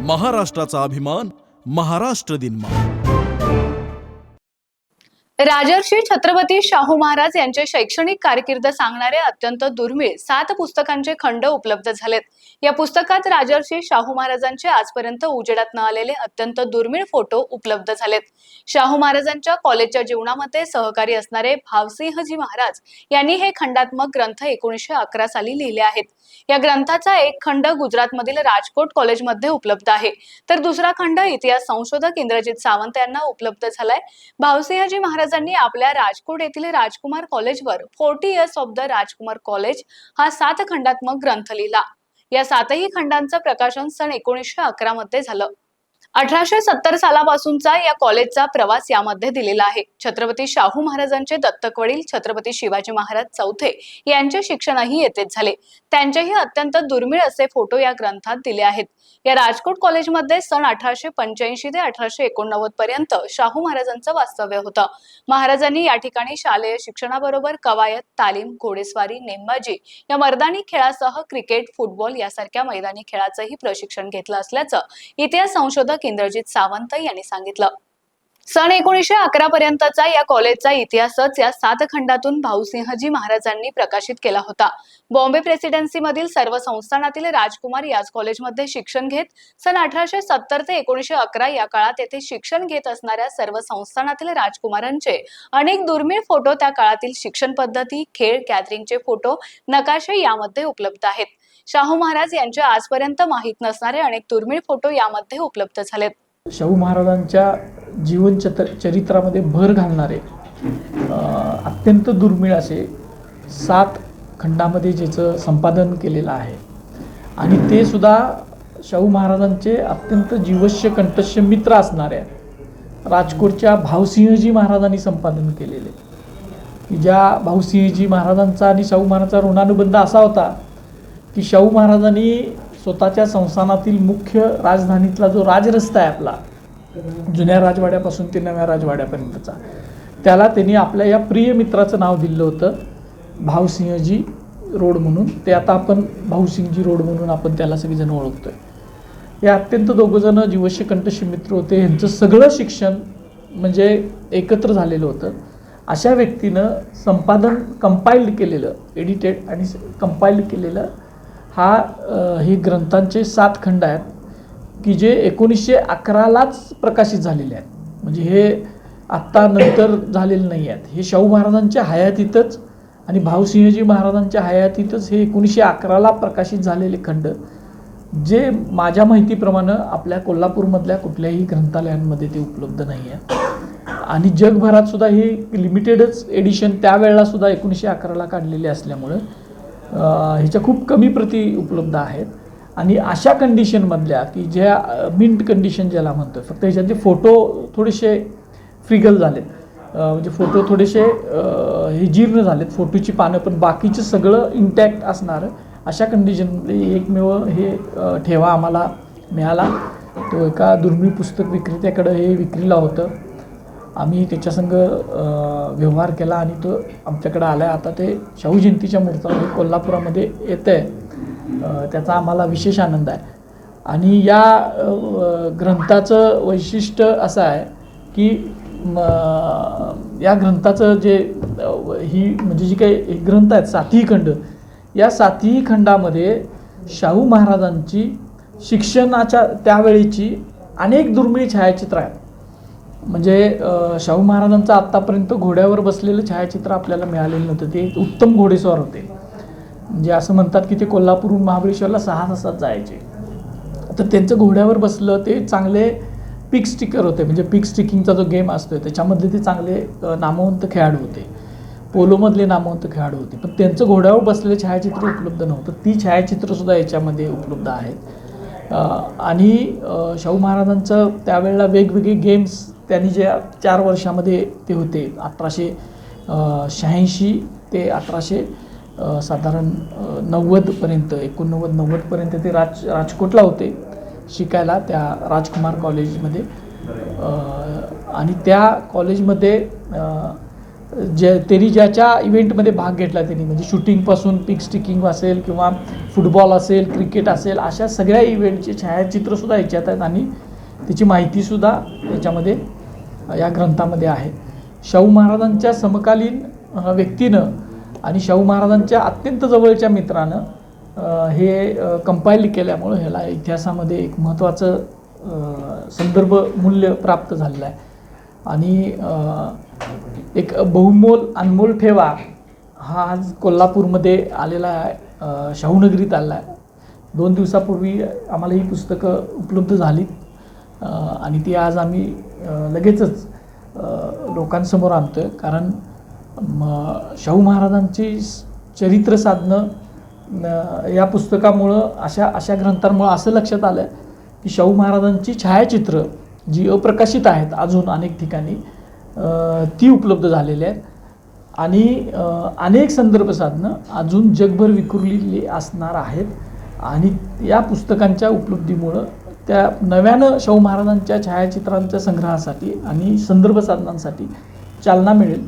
महाराष्ट्राचा अभिमान महाराष्ट्र दिन राजर्षी छत्रपती शाहू महाराज यांचे शैक्षणिक कारकीर्द सांगणारे अत्यंत दुर्मिळ 7 पुस्तकांचे खंड उपलब्ध झालेत। या पुस्तकात राजर्षी शाहू महाराजांचे आजपर्यंत उजेडात न आलेले अत्यंत दुर्मिळ फोटो उपलब्ध झालेत। शाहू महाराजांच्या कॉलेजच्या जीवनामध्ये सहकारी असणारे भावसिंहजी महाराज यांनी हे खंडात्मक ग्रंथ 1911 साली लिहिले आहेत। या ग्रंथाचा एक खंड गुजरातमधील राजकोट कॉलेजमध्ये उपलब्ध आहे, तर दुसरा खंड इतिहास संशोधक इंद्रजित सावंत यांना उपलब्ध झालाय। भावसिंहजी महाराजांनी आपल्या राजकोट येथील राजकुमार कॉलेजवर 40 years of the Rajkumar college हा 7 खंडात्मक ग्रंथ लिहिला। या 7ही खंडांचं प्रकाशन सन 1911 मध्ये झालं। 1870 सालापासूनचा या कॉलेजचा प्रवास यामध्ये दिलेला आहे। छत्रपती शाहू महाराजांचे दत्तक वडील छत्रपती शिवाजी महाराज चौथे यांचे शिक्षणही येथेच झाले। त्यांचेही अत्यंत दुर्मिळ असे फोटो या ग्रंथात दिले आहेत। या राजकोट कॉलेजमध्ये सन 1885 ते 1889 पर्यंत शाहू महाराजांचं वास्तव्य होतं। महाराजांनी या ठिकाणी शालेय शिक्षणाबरोबर कवायत, तालीम, घोडेस्वारी, नेमबाजी या मर्दानी खेळासह क्रिकेट, फुटबॉल यासारख्या मैदानी खेळाचंही प्रशिक्षण घेतलं असल्याचं इतिहास संशोधक इंद्रजित सावंत यांनी सांगितलं। सन 1911 पर्यंतचा या कॉलेजचा इतिहासच या 7 खंडातून भाऊसिंहजी महाराजांनी प्रकाशित केला होता। बॉम्बे प्रेसिडेन्सी मधील सर्व संस्थानातील राजकुमार याच कॉलेजमध्ये शिक्षण घेत सन 1870 ते 1911 या काळात येथे शिक्षण घेत असणाऱ्या सर्व संस्थानातील राजकुमारांचे अनेक दुर्मिळ फोटो, त्या काळातील शिक्षण पद्धती, खेळ, गॅदरिंगचे फोटो, नकाशे यामध्ये उपलब्ध आहेत। शाहू महाराज यांचे आजपर्यंत माहीत नसणारे अनेक दुर्मिळ फोटो यामध्ये उपलब्ध झालेत। शाहू महाराजांच्या जीवन चरित्रामध्ये भर घालणारे अत्यंत दुर्मिळ असे 7 खंडामध्ये ज्याचं संपादन केलेलं आहे आणि ते सुद्धा शाहू महाराजांचे अत्यंत जीवश्य कंठस्य मित्र असणाऱ्या राजकोटच्या भावसिंहजी महाराजांनी संपादन केलेले, की ज्या भावसिंहजी महाराजांचा आणि शाहू महाराजांचा ऋणानुबंध असा होता की शाहू महाराजांनी स्वतःच्या संस्थानातील मुख्य राजधानीतला जो राजरस्ता आहे आपला, जुन्या राजवाड्यापासून ते नव्या राजवाड्यापर्यंतचा, त्याला त्यांनी आपल्या या प्रिय मित्राचं नाव दिलं होतं भावसिंहजी रोड म्हणून। ते आता आपण भाऊसिंगजी रोड म्हणून आपण त्याला सगळेजण ओळखतोय। हे अत्यंत दोघंजण जीवश्य कंठस्य मित्र होते। यांचं सगळं शिक्षण म्हणजे एकत्र झालेलं होतं। अशा व्यक्तीनं संपादन कंपाइल्ड केलेलं, एडिटेड आणि कंपाइल्ड केलेलं हे ग्रंथांचे 7 खंड आहेत, की जे 1911लाच प्रकाशित झालेले आहेत। म्हणजे हे आत्ता नंतर झालेले नाही आहेत। हे शाहू महाराजांच्या हयातीतच आणि भावसिंहजी महाराजांच्या हयातीतच हे 1911ला प्रकाशित झालेले खंड, जे माझ्या माहितीप्रमाणे आपल्या कोल्हापूरमधल्या कुठल्याही ग्रंथालयांमध्ये ते उपलब्ध नाही आहे। आणि जगभरात सुद्धा हे लिमिटेडच एडिशन त्यावेळेला सुद्धा 1911ला काढलेले असल्यामुळं ह्याच्या खूप कमी प्रती उपलब्ध आहेत। आणि अशा कंडिशनमधल्या की ज्या मिंट कंडिशन ज्याला म्हणतो, फक्त ह्याच्यातले फोटो थोडेसे फ्रिगल झालेत, म्हणजे फोटो थोडेसे हे जीर्ण झालेत फोटोची पानं, पण बाकीचं सगळं इंटॅक्ट असणारं अशा कंडिशनमध्ये एकमेव हे ठेवा आम्हाला मिळाला। तो एका दुर्मिळ पुस्तक विक्रेत्याकडं हे विक्रीला होतं। आम्ही त्याच्यासंग व्यवहार केला आणि तो आमच्याकडे आला आहे। आता ते शाहू जयंतीच्या मुहूर्तावर कोल्हापुरामध्ये येतं आहे, त्याचा आम्हाला विशेष आनंद आहे। आणि या ग्रंथाचं वैशिष्ट्य असं आहे की या ग्रंथाचं जे म्हणजे जी काही ग्रंथ आहेत 7ही खंड, या 7ही खंडामध्ये शाहू महाराजांची शिक्षणाच्या त्यावेळीची अनेक दुर्मिळ छायाचित्र आहेत। म्हणजे शाहू महाराजांचं आत्तापर्यंत घोड्यावर बसलेलं छायाचित्र आपल्याला मिळालेलं नव्हतं। ते उत्तम घोडेस्वार होते। म्हणजे असं म्हणतात की ते कोल्हापूरहून महाबळेश्वरला 6 तासात जायचे, तर त्यांचं घोड्यावर बसलं ते चांगले पिक स्टिकर होते। म्हणजे पिक स्टिकिंगचा जो गेम असतो त्याच्यामधले ते चांगले नामवंत खेळाडू होते, पोलोमधले नामवंत खेळाडू होते, पण त्यांचं घोड्यावर बसलेलं छायाचित्र उपलब्ध नव्हतं। ती छायाचित्रसुद्धा याच्यामध्ये उपलब्ध आहेत। आणि शाहू महाराजांचं त्यावेळेला वेगवेगळे गेम्स त्यांनी ज्या 4 वर्षामध्ये ते होते, 1886 ते 1800 साधारण 90पर्यंत, 89-90पर्यंत ते राजकोटला होते शिकायला, त्या राजकुमार कॉलेजमध्ये। आणि त्या कॉलेजमध्ये त्यांनी ज्याच्या इव्हेंटमध्ये भाग घेतला त्यांनी, म्हणजे शूटिंगपासून पिक स्टिकिंग असेल किंवा फुटबॉल असेल, क्रिकेट असेल, अशा सगळ्या इव्हेंटचे छायाचित्रसुद्धा याच्यात आहेत आणि त्याची माहितीसुद्धा याच्यामध्ये या ग्रंथामध्ये आहे. शाहू महाराजांच्या समकालीन व्यक्तीनं आणि शाहू महाराजांच्या अत्यंत जवळच्या मित्रानं हे कंपाईल केल्यामुळं ह्याला इतिहासामध्ये एक महत्त्वाचं संदर्भ मूल्य प्राप्त झालेलं आहे. आणि एक बहुमोल अनमोल ठेवा हा आज कोल्हापूरमध्ये आलेला आहे, शाहूनगरीत आलेला आहे. 2 दिवसापूर्वी आम्हाला ही पुस्तकं उपलब्ध झाली आणि ती आज आम्ही लगेचच लोकांसमोर आणतो आहे. कारण शाहू महाराजांची चरित्र साधनं या पुस्तकामुळं अशा ग्रंथांमुळं असं लक्षात आलं की शाहू महाराजांची छायाचित्र जी अप्रकाशित आहेत अजून अनेक ठिकाणी ती उपलब्ध झालेली आहेत आणि अनेक संदर्भ साधनं अजून जगभर विखुरलेली असणार आहेत. आणि या पुस्तकांच्या उपलब्धीमुळं त्या नव्यानं शाहू महाराजांच्या छायाचित्रांच्या संग्रहासाठी आणि संदर्भ साधनांसाठी चालना मिळेल